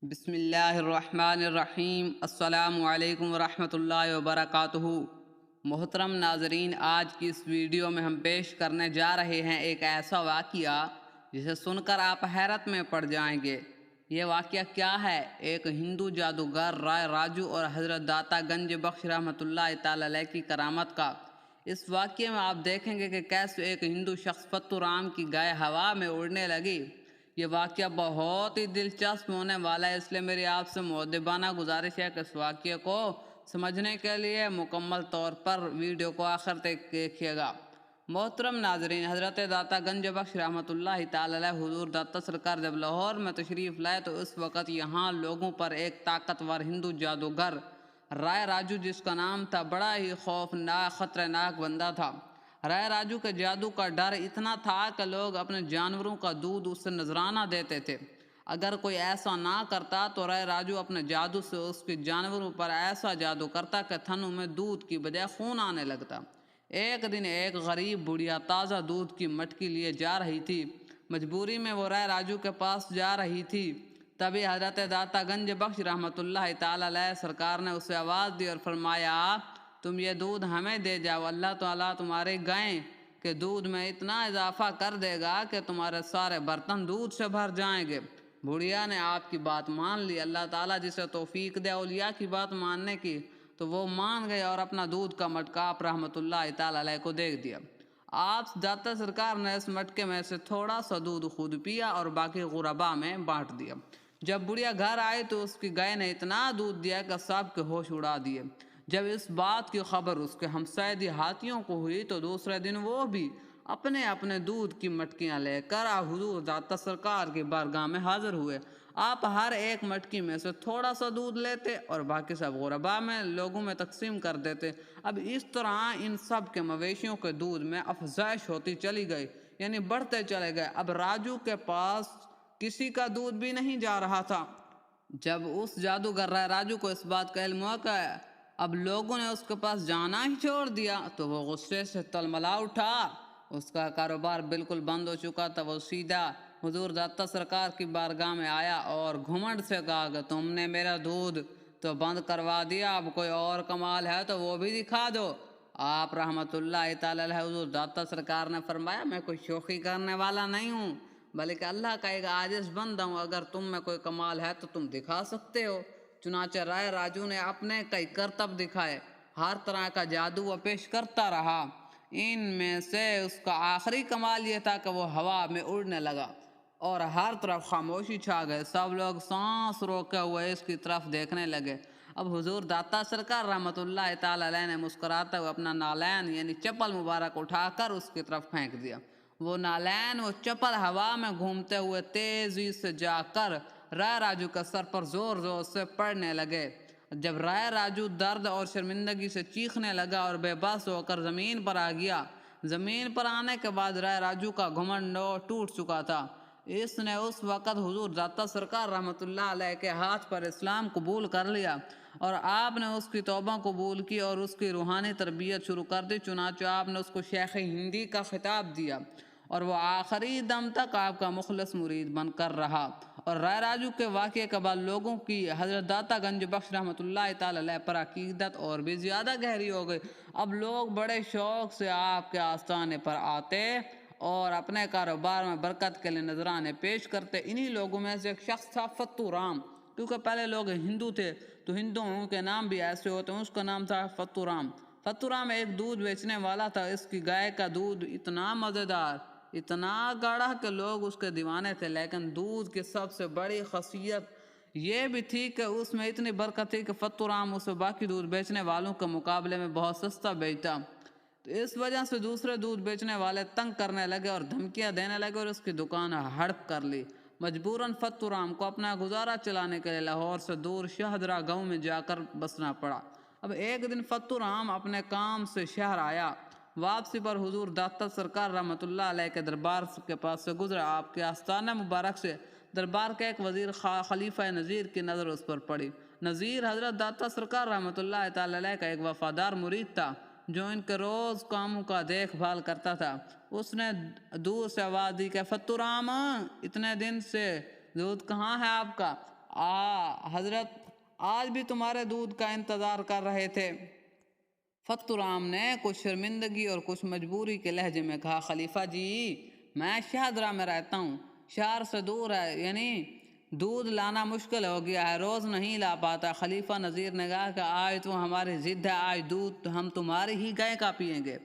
بسم اللہ الرحمن الرحیم۔ السلام علیکم ورحمۃ اللہ وبرکاتہ۔ محترم ناظرین، آج کی اس ویڈیو میں ہم پیش کرنے جا رہے ہیں ایک ایسا واقعہ جسے سن کر آپ حیرت میں پڑ جائیں گے۔ یہ واقعہ کیا ہے؟ ایک ہندو جادوگر رائے راجو اور حضرت داتا گنج بخش رحمۃ اللہ تعالی علیہ کی کرامت کا۔ اس واقعے میں آپ دیکھیں گے کہ کیسے ایک ہندو شخص فتو رام کی گائے ہوا میں اڑنے لگی۔ یہ واقعہ بہت ہی دلچسپ ہونے والا ہے، اس لیے میری آپ سے مؤدبانہ گزارش ہے کہ اس واقعے کو سمجھنے کے لیے مکمل طور پر ویڈیو کو آخر تک دیکھیے گا۔ محترم ناظرین، حضرت داتا گنج بخش رحمۃ اللہ تعالی علیہ حضور داتا سرکار جب لاہور میں تشریف لائے تو اس وقت یہاں لوگوں پر ایک طاقتور ہندو جادوگر رائے راجو، جس کا نام تھا، بڑا ہی خوفناک خطرناک بندہ تھا۔ رائے راجو کے جادو کا ڈر اتنا تھا کہ لوگ اپنے جانوروں کا دودھ اس سے نذرانہ دیتے تھے۔ اگر کوئی ایسا نہ کرتا تو رائے راجو اپنے جادو سے اس کے جانوروں پر ایسا جادو کرتا کہ تھنوں میں دودھ کی بجائے خون آنے لگتا۔ ایک دن ایک غریب بڑھیا تازہ دودھ کی مٹکی لیے جا رہی تھی۔ مجبوری میں وہ رائے راجو کے پاس جا رہی تھی۔ تبھی حضرت داتا گنج بخش رحمۃ اللہ تعالی علیہ سرکار نے اسے آواز دی اور فرمایا، تم یہ دودھ ہمیں دے جاؤ، اللہ تعالیٰ تمہارے گائے کے دودھ میں اتنا اضافہ کر دے گا کہ تمہارے سارے برتن دودھ سے بھر جائیں گے۔ بڑھیا نے آپ کی بات مان لی۔ اللہ تعالیٰ جسے توفیق دے اولیاء کی بات ماننے کی، تو وہ مان گئے اور اپنا دودھ کا مٹکا آپ رحمۃ اللہ تعالی علیہ کو دے دیا۔ آپ داتا سرکار نے اس مٹکے میں سے تھوڑا سا دودھ خود پیا اور باقی غربا میں بانٹ دیا۔ جب بڑھیا گھر آئی تو اس کی گائے نے اتنا دودھ دیا کہ سب کے ہوش اڑا دیے۔ جب اس بات کی خبر اس کے ہمسائے دیہاتیوں کو ہوئی تو دوسرے دن وہ بھی اپنے اپنے دودھ کی مٹکیاں لے کر حضور داتا سرکار کی بارگاہ میں حاضر ہوئے۔ آپ ہر ایک مٹکی میں سے تھوڑا سا دودھ لیتے اور باقی سب غربا میں لوگوں میں تقسیم کر دیتے۔ اب اس طرح ان سب کے مویشیوں کے دودھ میں افزائش ہوتی چلی گئی، یعنی بڑھتے چلے گئے۔ اب راجو کے پاس کسی کا دودھ بھی نہیں جا رہا تھا۔ جب اس جادوگر رائے راجو کو اس بات کا علم ہوا کہ اب لوگوں نے اس کے پاس جانا ہی چھوڑ دیا تو وہ غصے سے تلملا اٹھا۔ اس کا کاروبار بالکل بند ہو چکا تھا۔ وہ سیدھا حضور داتا سرکار کی بارگاہ میں آیا اور گھمنڈ سے کہا کہ تم نے میرا دودھ تو بند کروا دیا، اب کوئی اور کمال ہے تو وہ بھی دکھا دو۔ آپ رحمۃ اللہ تعالی علیہ حضور داتا سرکار نے فرمایا، میں کوئی شوخی کرنے والا نہیں ہوں، بلکہ اللہ کا ایک عاجز بندہ ہوں۔ اگر تم میں کوئی کمال ہے تو تم دکھا سکتے ہو۔ چنانچہ رائے راجو نے اپنے کئی کرتب دکھائے، ہر طرح کا جادو وہ پیش کرتا رہا۔ ان میں سے اس کا آخری کمال یہ تھا کہ وہ ہوا میں اڑنے لگا اور ہر طرف خاموشی چھا گئے۔ سب لوگ سانس روکے ہوئے اس کی طرف دیکھنے لگے۔ اب حضور داتا سرکار رحمۃ اللہ تعالی علیہ نے مسکراتے ہوئے اپنا نالین یعنی چپل مبارک اٹھا کر اس کی طرف پھینک دیا۔ وہ نالین و چپل ہوا میں گھومتے ہوئے تیزی سے جا کر رائے راجو کے سر پر زور زور سے پڑنے لگے۔ جب رائے راجو درد اور شرمندگی سے چیخنے لگا اور بے بس ہو کر زمین پر آ گیا۔ زمین پر آنے کے بعد رائے راجو کا گھمنڈ ٹوٹ چکا تھا۔ اس نے اس وقت حضور داتا سرکار رحمۃ اللہ علیہ کے ہاتھ پر اسلام قبول کر لیا اور آپ نے اس کی توبہ قبول کی اور اس کی روحانی تربیت شروع کر دی۔ چنانچہ آپ نے اس کو شیخ ہندی کا خطاب دیا اور وہ آخری دم تک آپ کا مخلص مرید بن کر رہا۔ اور رائے راجو کے واقعے کے بعد لوگوں کی حضرت داتا گنج بخش رحمۃ اللہ تعالی علیہ پر عقیدت اور بھی زیادہ گہری ہو گئی۔ اب لوگ بڑے شوق سے آپ کے آستانے پر آتے اور اپنے کاروبار میں برکت کے لیے نذرانے پیش کرتے۔ انہی لوگوں میں سے ایک شخص تھا فتو رام، کیونکہ پہلے لوگ ہندو تھے تو ہندوؤں کے نام بھی ایسے ہوتے ہیں۔ اس کا نام تھا فتو رام۔ فتو رام ایک دودھ بیچنے والا تھا۔ اس کی گائے کا دودھ اتنا مزیدار، اتنا گاڑھا کہ لوگ اس کے دیوانے تھے، لیکن دودھ کی سب سے بڑی خاصیت یہ بھی تھی کہ اس میں اتنی برکت تھی کہ فتو رام اسے باقی دودھ بیچنے والوں کے مقابلے میں بہت سستا بیچتا۔ تو اس وجہ سے دوسرے دودھ بیچنے والے تنگ کرنے لگے اور دھمکیاں دینے لگے اور اس کی دکان ہڑپ کر لی۔ مجبوراً فتو رام کو اپنا گزارا چلانے کے لیے لاہور سے دور شہدرہ گاؤں میں جا کر بسنا پڑا۔ اب ایک دن فتو رام اپنے کام سے شہر آیا۔ واپسی پر حضور داتا سرکار رحمۃ اللہ علیہ کے دربار کے پاس سے گزرا۔ آپ کے آستانہ مبارک سے دربار کے ایک وزیر خلیفہ نذیر کی نظر اس پر پڑی۔ نذیر حضرت داتا سرکار رحمۃ اللہ تعالی علیہ کا ایک وفادار مرید تھا جو ان کے روز کاموں کا دیکھ بھال کرتا تھا۔ اس نے دور سے آواز دی کہ فتو رام، اتنے دن سے دودھ کہاں ہے آپ کا؟ حضرت آج بھی تمہارے دودھ کا انتظار کر رہے تھے۔ فتورام نے کچھ شرمندگی اور کچھ مجبوری کے لہجے میں کہا، خلیفہ جی میں شاہدرہ میں رہتا ہوں، شہر سے دور ہے، یعنی دودھ لانا مشکل ہو گیا ہے، روز نہیں لا پاتا۔ خلیفہ نذیر نے کہا کہ آج تو ہماری ضد ہے، آج دودھ ہم تمہاری ہی گائے کا پئیں گے۔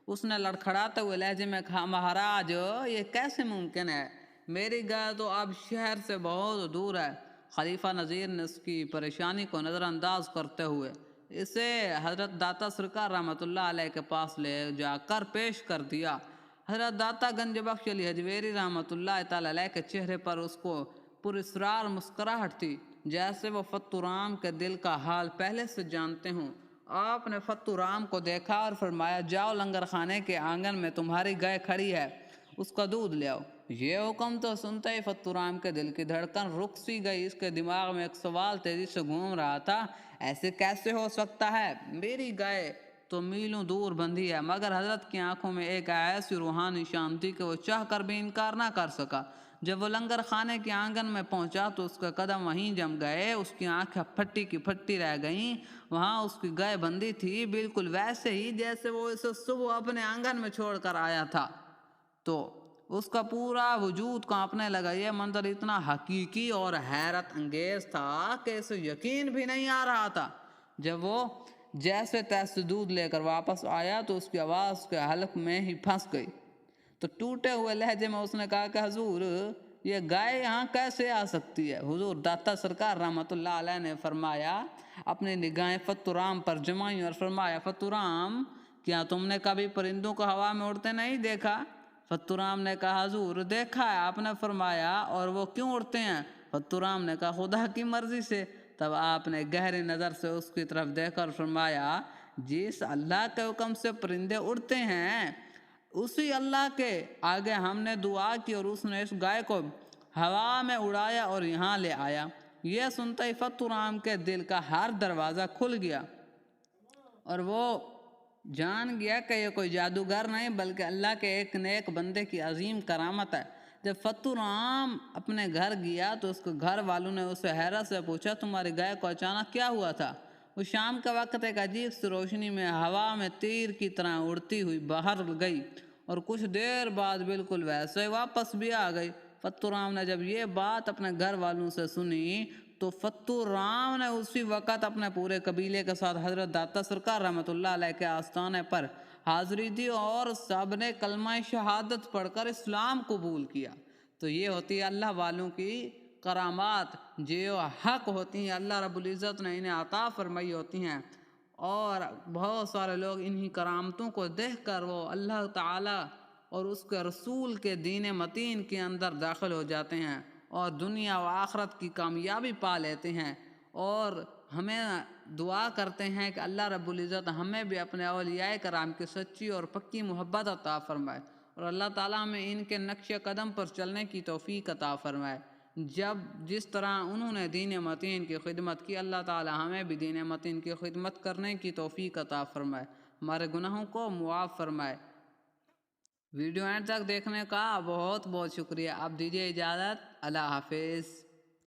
اس نے لڑکھڑاتے ہوئے لہجے میں کہا، مہاراج یہ کیسے ممکن ہے، میری گائے تو اب شہر سے بہت دور ہے۔ خلیفہ نذیر نے اس کی پریشانی کو نظر انداز کرتے ہوئے اسے حضرت داتا سرکار رحمۃ اللہ علیہ کے پاس لے جا کر پیش کر دیا۔ حضرت داتا گنج بخش علی حجویری رحمۃ اللہ تعالی علیہ کے چہرے پر اس کو پراسرار مسکراہٹ تھی، جیسے وہ فتورام کے دل کا حال پہلے سے جانتے ہوں۔ آپ نے فتورام کو دیکھا اور فرمایا، جاؤ لنگر خانے کے آنگن میں تمہاری گائے کھڑی ہے، اس کا دودھ لے آؤ۔ یہ حکم تو سنتے ہی فتورام کے دل کی دھڑکن رک سی گئی۔ اس کے دماغ میں ایک سوال تیزی سے گھوم رہا تھا، ایسے کیسے ہو سکتا ہے، میری گائے تو میلوں دور بندھی ہے۔ مگر حضرت کی آنکھوں میں ایک ایسی روحانی شانتی کہ وہ چاہ کر بھی انکار نہ کر سکا۔ جب وہ لنگر خانے کے آنگن میں پہنچا تو اس کے قدم وہیں جم گئے، اس کی آنکھیں پھٹی کی پھٹی رہ گئیں۔ وہاں اس کی گائے بندھی تھی، بالکل ویسے ہی جیسے وہ اسے صبح اپنے آنگن میں چھوڑ کر آیا تھا۔ تو اس کا پورا وجود کانپنے لگا۔ یہ منظر اتنا حقیقی اور حیرت انگیز تھا کہ اسے یقین بھی نہیں آ رہا تھا۔ جب وہ جیسے تیسے دودھ لے کر واپس آیا تو اس کی آواز کے حلق میں ہی پھنس گئی۔ تو ٹوٹے ہوئے لہجے میں اس نے کہا کہ حضور یہ گائے یہاں کیسے آ سکتی ہے؟ حضور داتا سرکار رحمۃ اللہ علیہ نے فرمایا، اپنی نگاہیں فتورام پر جمائیں اور فرمایا، فتورام کیا تم نے کبھی پرندوں کو ہوا میں اڑتے نہیں دیکھا؟ فتورام نے کہا، حضور دیکھا ہے۔ آپ نے فرمایا، اور وہ کیوں اڑتے ہیں؟ فتورام نے کہا، خدا کی مرضی سے۔ تب آپ نے گہری نظر سے اس کی طرف دیکھ کر فرمایا، جس اللہ کے حکم سے پرندے اڑتے ہیں اسی اللہ کے آگے ہم نے دعا کی اور اس نے اس گائے کو ہوا میں اڑایا اور یہاں لے آیا۔ یہ سنتے ہی فتورام کے دل کا ہر دروازہ کھل گیا اور وہ جان گیا کہ یہ کوئی جادوگر نہیں بلکہ اللہ کے ایک نیک بندے کی عظیم کرامت ہے۔ جب فتورام اپنے گھر گیا تو اس کے گھر والوں نے اسے حیرت سے پوچھا، تمہاری گائے کو اچانک کیا ہوا تھا؟ وہ شام کے وقت ایک عجیب سی روشنی میں ہوا میں تیر کی طرح اڑتی ہوئی باہر گئی اور کچھ دیر بعد بالکل ویسے واپس بھی آ گئی۔ فتورام نے جب یہ بات اپنے گھر والوں سے سنی تو فتورام نے اسی وقت اپنے پورے قبیلے کے ساتھ حضرت داتا سرکار رحمۃ اللہ علیہ کے آستانے پر حاضری دی اور سب نے کلمہ شہادت پڑھ کر اسلام قبول کیا۔ تو یہ ہوتی ہے اللہ والوں کی کرامات، جو حق ہوتی ہیں، اللہ رب العزت نے انہیں عطا فرمائی ہوتی ہیں، اور بہت سارے لوگ انہی کرامتوں کو دیکھ کر وہ اللہ تعالیٰ اور اس کے رسول کے دین متین کے اندر داخل ہو جاتے ہیں اور دنیا و آخرت کی کامیابی پا لیتے ہیں۔ اور ہمیں دعا کرتے ہیں کہ اللہ رب العزت ہمیں بھی اپنے اولیاء کرام کی سچی اور پکی محبت عطا فرمائے اور اللہ تعالیٰ ہمیں ان کے نقش قدم پر چلنے کی توفیق عطا فرمائے۔ جس طرح انہوں نے دین متین کی خدمت کی، اللہ تعالیٰ ہمیں بھی دین متین کی خدمت کرنے کی توفیق عطا فرمائے، ہمارے گناہوں کو معاف فرمائے۔ ویڈیو اینڈ تک دیکھنے کا بہت بہت شکریہ۔ آپ دیجیے اجازت، اللہ حافظ۔